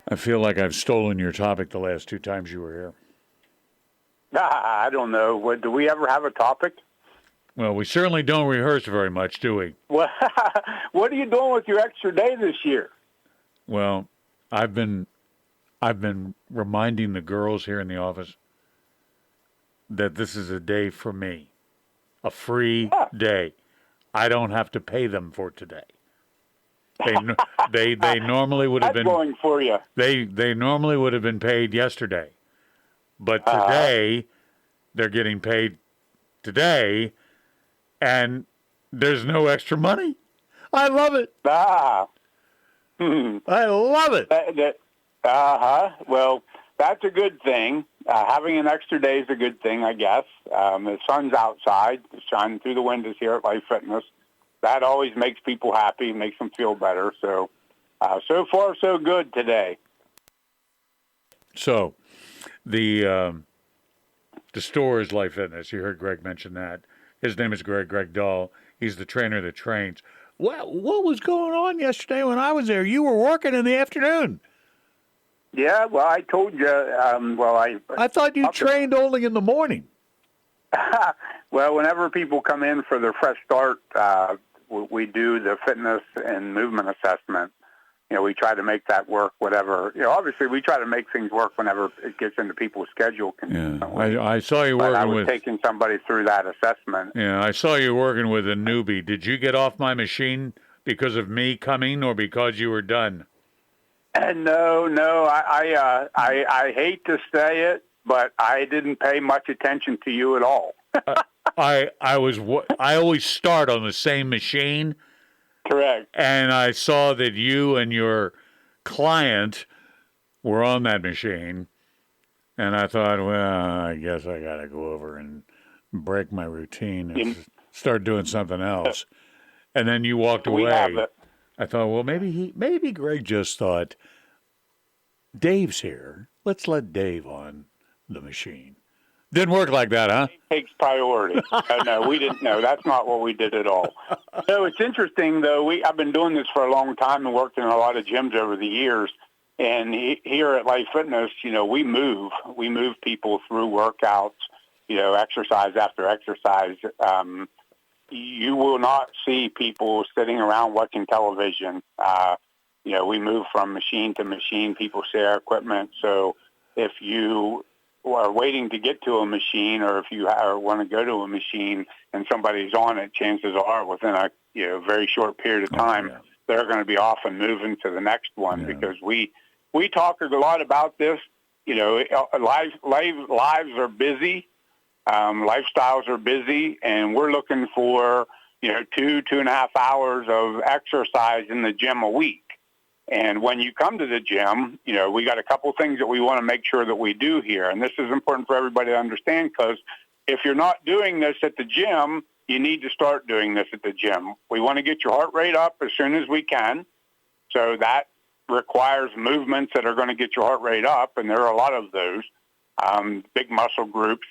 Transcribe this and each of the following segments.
I feel like I've stolen your topic the last two times you were here. I don't know. Do we ever have a topic? Well, we certainly don't rehearse very much, do we? Well, what are you doing with your extra day this year? Well, I've been reminding the girls here in the office that this is a day for me, a free day. I don't have to pay them for today. They normally would have been going for you. They normally would have been paid yesterday, but today they're getting paid today, and there's no extra money. I love it. I love it. Well, that's a good thing. Having an extra day is a good thing, I guess. The sun's outside, it's shining through the windows here at Life Fitness. That always makes people happy, makes them feel better. So, so far, so good today. So, the store is Life Fitness. You heard Greg mention that. His name is Greg Dahl. He's the trainer that trains. What was going on yesterday when I was there? You were working in the afternoon. Yeah, well, I told you. I thought you trained only in the morning. Well, whenever people come in for their fresh start, we do the fitness and movement assessment. We try to make that work, whatever. Obviously, we try to make things work whenever it gets into people's schedule. Yeah, I saw you working with... I was taking somebody through that assessment. Yeah, I saw you working with a newbie. Did you get off my machine because of me coming or because you were done? No. I hate to say it, but I didn't pay much attention to you at all. I always start on the same machine. Correct. And I saw that you and your client were on that machine, and I thought, well, I guess I got to go over and break my routine and start doing something else. And then you walked away. I thought, well, maybe Greg just thought, Dave's here. Let's let Dave on the machine. Didn't work like that, huh? Takes priority. No, we didn't. No, that's not what we did at all. So it's interesting, though. I've been doing this for a long time and worked in a lot of gyms over the years. And here at Life Fitness, we move people through workouts, exercise after exercise. You will not see people sitting around watching television. We move from machine to machine. People share equipment. So if you are waiting to get to a machine, or if you want to go to a machine and somebody's on it, chances are within a very short period of time, they're going to be off and moving to the next one. Because we talk a lot about this. Lives are busy, lifestyles are busy, and we're looking for 2.5 hours of exercise in the gym a week. And when you come to the gym, we got a couple things that we want to make sure that we do here. And this is important for everybody to understand, because if you're not doing this at the gym, you need to start doing this at the gym. We want to get your heart rate up as soon as we can. So that requires movements that are going to get your heart rate up, and there are a lot of those. Big muscle groups,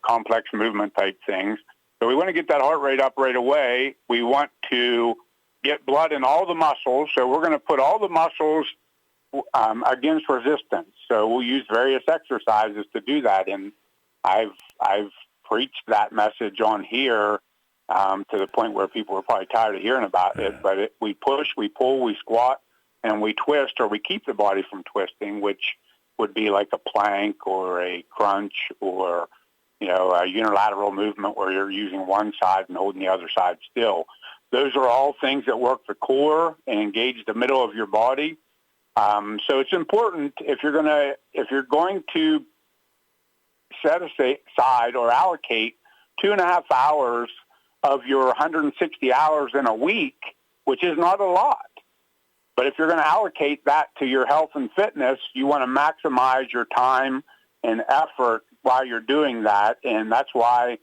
complex movement type things. So we want to get that heart rate up right away. We want to get blood in all the muscles. So we're going to put all the muscles against resistance. So we'll use various exercises to do that. And I've preached that message on here to the point where people are probably tired of hearing about it. But we push, we pull, we squat, and we twist, or we keep the body from twisting, which would be like a plank or a crunch or, a unilateral movement where you're using one side and holding the other side still. Those are all things that work the core and engage the middle of your body. So it's important if you're going to set aside or allocate 2.5 hours of your 160 hours in a week, which is not a lot. But if you're going to allocate that to your health and fitness, you want to maximize your time and effort while you're doing that. And that's why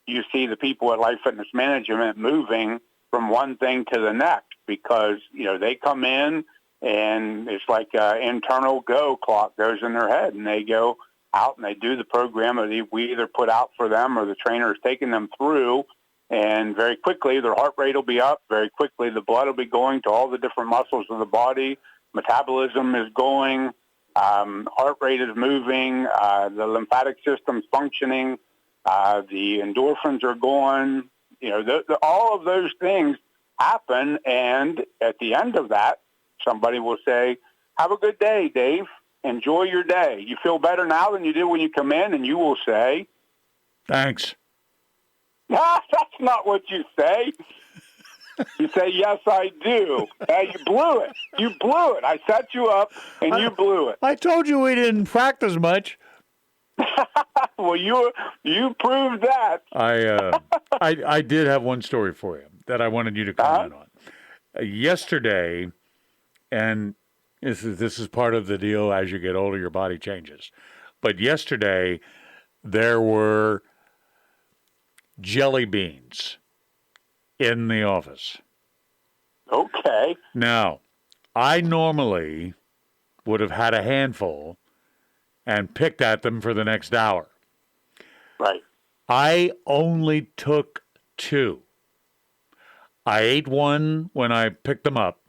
you see the people at Life Fitness Management moving from one thing to the next, because, they come in and it's like an internal go clock goes in their head, and they go out and they do the program that we either put out for them or the trainer is taking them through. And very quickly, their heart rate will be up. Very quickly, the blood will be going to all the different muscles of the body. Metabolism is going. heart rate is moving, the lymphatic system's functioning, the endorphins are going. You know, all of those things happen, and at the end of that, somebody will say, "Have a good day, Dave. Enjoy your day. You feel better now than you did when you come in," and you will say, "Thanks." That's not what you say. You say, "Yes, I do." You blew it. You blew it. I set you up, and you blew it. I told you we didn't practice much. Well, you proved that. I did have one story for you that I wanted you to comment on. Yesterday, and this is part of the deal. As you get older, your body changes. But yesterday, there were jelly beans in the office. Okay. Now, I normally would have had a handful and picked at them for the next hour. Right. I only took 2. I ate one when I picked them up.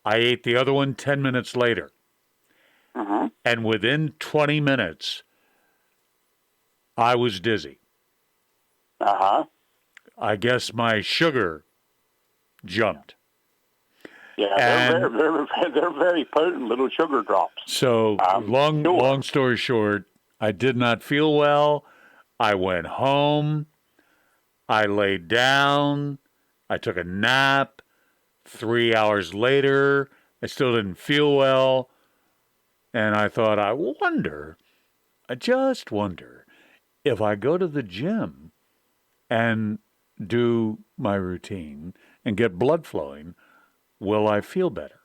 I ate the other one 10 minutes later. Uh-huh. And within 20 minutes, I was dizzy. Uh-huh. I guess my sugar jumped. Yeah, they're very potent little sugar drops. So long story short, I did not feel well. I went home. I laid down. I took a nap. 3 hours later, I still didn't feel well. And I thought, I just wonder if I go to the gym and do my routine and get blood flowing, will I feel better?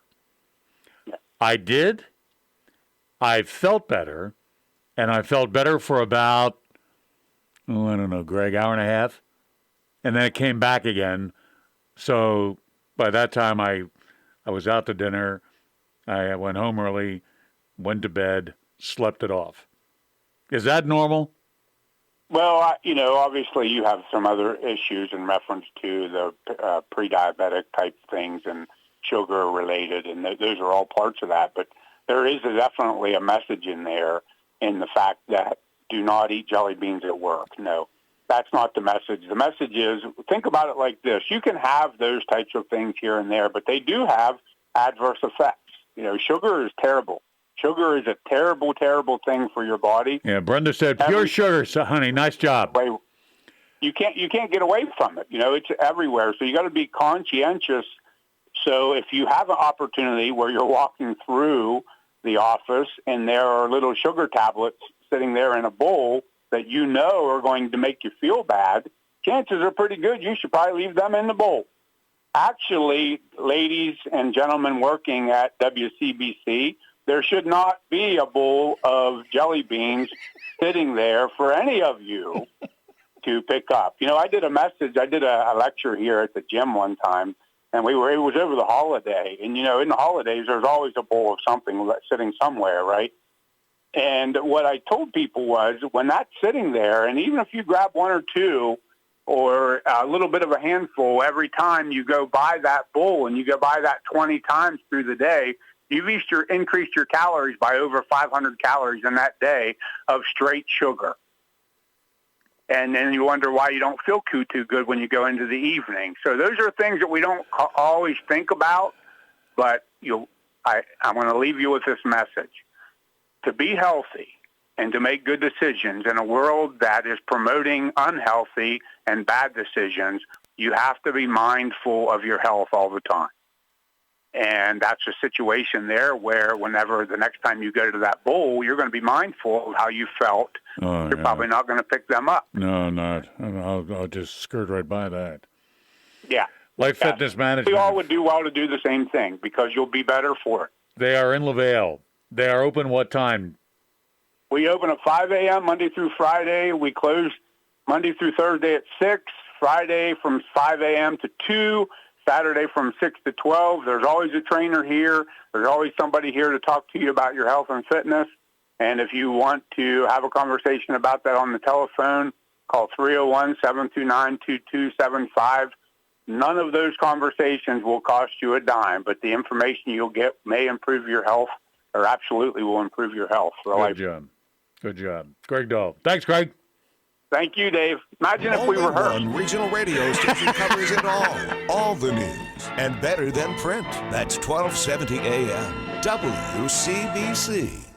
Yeah. I did. I felt better, and I felt better for about, I don't know, Greg, hour and a half. And then it came back again. So by that time, I was out to dinner. I went home early, went to bed, slept it off. Is that normal? Well, obviously you have some other issues in reference to the pre-diabetic type things and sugar related, and those are all parts of that. But there is definitely a message in there in the fact that do not eat jelly beans at work. No, that's not the message. The message is, think about it like this. You can have those types of things here and there, but they do have adverse effects. Sugar is terrible. Sugar is a terrible, terrible thing for your body. Yeah, Brenda said, pure sugar, so, honey. Nice job. You can't get away from it. It's everywhere. So you got to be conscientious. So if you have an opportunity where you're walking through the office and there are little sugar tablets sitting there in a bowl that are going to make you feel bad, chances are pretty good you should probably leave them in the bowl. Actually, ladies and gentlemen working at WCBC, there should not be a bowl of jelly beans sitting there for any of you to pick up. I did a lecture here at the gym one time, and it was over the holiday. And, in the holidays, there's always a bowl of something sitting somewhere, right? And what I told people was when that's sitting there, and even if you grab one or two or a little bit of a handful every time you go by that bowl, and you go by that 20 times through the day, you've increased your calories by over 500 calories in that day of straight sugar. And then you wonder why you don't feel too good when you go into the evening. So those are things that we don't always think about, but I'm going to leave you with this message. To be healthy and to make good decisions in a world that is promoting unhealthy and bad decisions, you have to be mindful of your health all the time. And that's a situation there where whenever the next time you go to that bowl, you're going to be mindful of how you felt. You're probably not going to pick them up. No, not. I'll just skirt right by that. Yeah. Life Fitness Management. We all would do well to do the same thing because you'll be better for it. They are in LaVale. They are open what time? We open at 5 a.m. Monday through Friday. We close Monday through Thursday at 6, Friday from 5 a.m. to 2, Saturday from 6 to 12. There's always a trainer here. There's always somebody here to talk to you about your health and fitness. And if you want to have a conversation about that on the telephone, call 301-729-2275. None of those conversations will cost you a dime, but the information you'll get may improve your health or absolutely will improve your health for life. Good job. Good job. Greg Dahl. Thanks, Greg. Thank you, Dave. Imagine if we Only rehearsed. one regional radio station covers it all the news, and better than print. That's 1270 AM, WCBC.